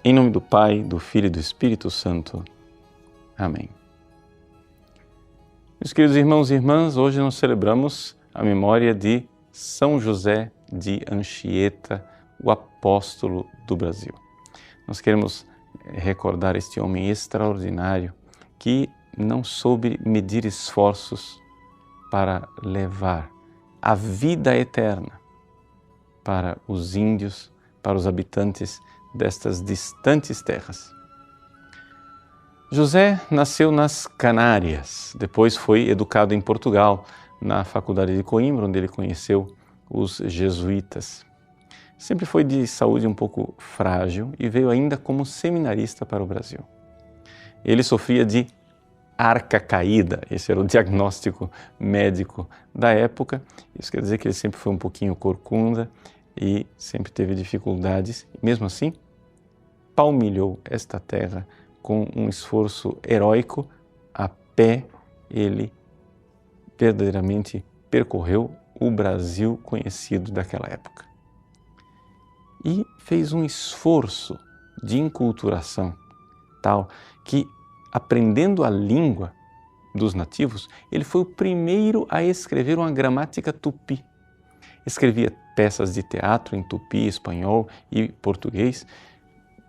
Em nome do Pai, do Filho e do Espírito Santo. Amém. Meus queridos irmãos e irmãs, hoje nós celebramos a memória de São José de Anchieta, o apóstolo do Brasil. Nós queremos recordar este homem extraordinário que não soube medir esforços para levar a vida eterna para os índios, para os habitantes destas distantes terras. José nasceu nas Canárias, depois foi educado em Portugal, na Faculdade de Coimbra, onde ele conheceu os jesuítas. Sempre foi de saúde um pouco frágil e veio ainda como seminarista para o Brasil. Ele sofria de arca caída, esse era o diagnóstico médico da época. Isso quer dizer que ele sempre foi um pouquinho corcunda e sempre teve dificuldades. Mesmo assim, palmilhou esta terra com um esforço heróico. A pé, ele verdadeiramente percorreu o Brasil conhecido daquela época. E fez um esforço de enculturação tal que, aprendendo a língua dos nativos, ele foi o primeiro a escrever uma gramática tupi. Escrevia peças de teatro em tupi, espanhol e português,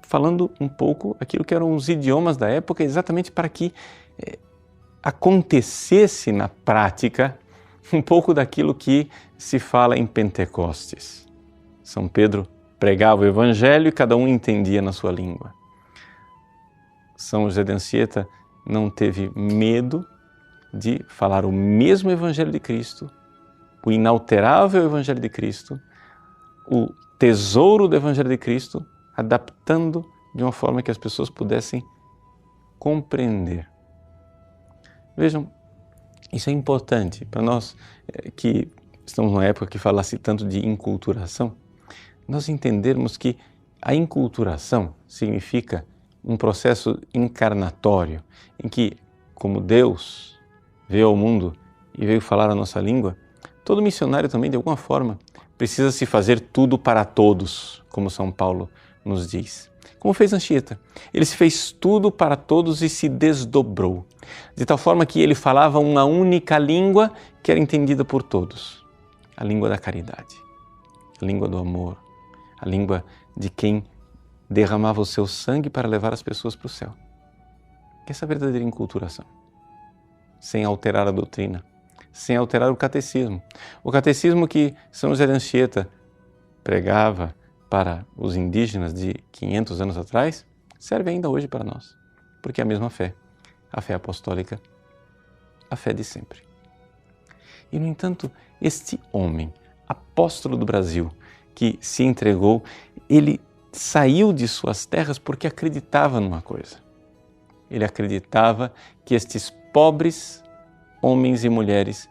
falando um pouco aquilo que eram os idiomas da época, exatamente para que acontecesse na prática um pouco daquilo que se fala em Pentecostes. São Pedro pregava o Evangelho e cada um entendia na sua língua. São José de Anchieta não teve medo de falar o mesmo Evangelho de Cristo, o inalterável Evangelho de Cristo, o tesouro do Evangelho de Cristo, adaptando de uma forma que as pessoas pudessem compreender. Vejam, isso é importante para nós que estamos numa época que fala-se tanto de inculturação, nós entendermos que a inculturação significa um processo encarnatório em que, como Deus veio ao mundo e veio falar a nossa língua, todo missionário também, de alguma forma, precisa se fazer tudo para todos, como São Paulo nos diz. Como fez Anchieta. Ele se fez tudo para todos e se desdobrou, de tal forma que ele falava uma única língua que era entendida por todos. A língua da caridade, a língua do amor, a língua de quem derramava o seu sangue para levar as pessoas para o céu. Essa é a verdadeira enculturação, sem alterar a doutrina, sem alterar o catecismo. O catecismo que São José de Anchieta pregava para os indígenas de 500 anos atrás, serve ainda hoje para nós, porque é a mesma fé, a fé apostólica, a fé de sempre. E, no entanto, este homem, apóstolo do Brasil, que se entregou, ele saiu de suas terras porque acreditava numa coisa. Ele acreditava que estes pobres homens e mulheres,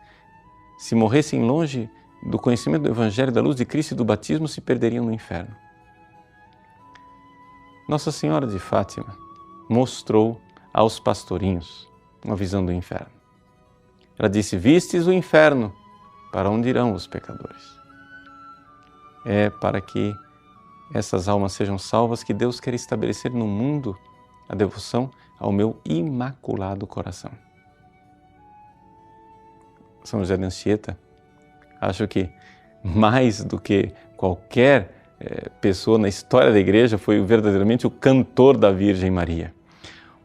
se morressem longe do conhecimento do Evangelho, da luz de Cristo e do batismo, se perderiam no inferno. Nossa Senhora de Fátima mostrou aos pastorinhos uma visão do inferno. Ela disse: vistes o inferno, para onde irão os pecadores? É para que essas almas sejam salvas que Deus quer estabelecer no mundo a devoção ao meu imaculado coração. São José de Anchieta, acho que mais do que qualquer pessoa na história da Igreja, foi verdadeiramente o cantor da Virgem Maria.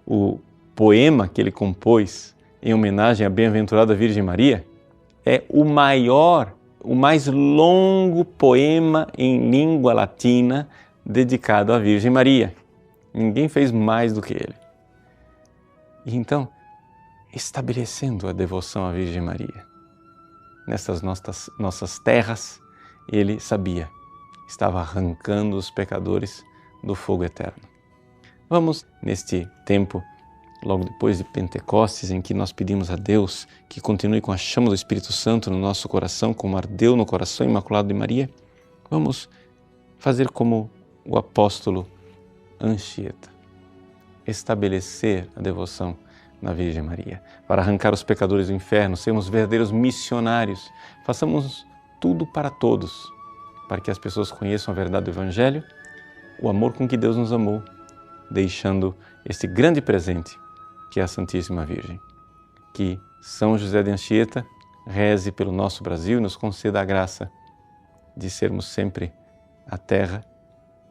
O poema que ele compôs em homenagem à bem-aventurada Virgem Maria é o mais longo poema em língua latina dedicado à Virgem Maria. Ninguém fez mais do que ele. E então, estabelecendo a devoção à Virgem Maria, nessas nossas terras, ele sabia, estava arrancando os pecadores do fogo eterno. Vamos, neste tempo, logo depois de Pentecostes, em que nós pedimos a Deus que continue com a chama do Espírito Santo no nosso coração, como ardeu no coração imaculado de Maria, vamos fazer como o apóstolo Anchieta, estabelecer a devoção na Virgem Maria, para arrancar os pecadores do inferno, sermos verdadeiros missionários, façamos tudo para todos, para que as pessoas conheçam a verdade do Evangelho, o amor com que Deus nos amou deixando este grande presente que é a Santíssima Virgem. Que São José de Anchieta reze pelo nosso Brasil e nos conceda a graça de sermos sempre a terra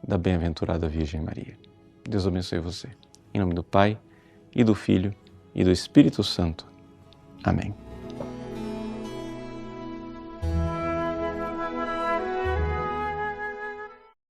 da bem-aventurada Virgem Maria. Deus abençoe você. Em nome do Pai, e do Filho, e do Espírito Santo. Amém.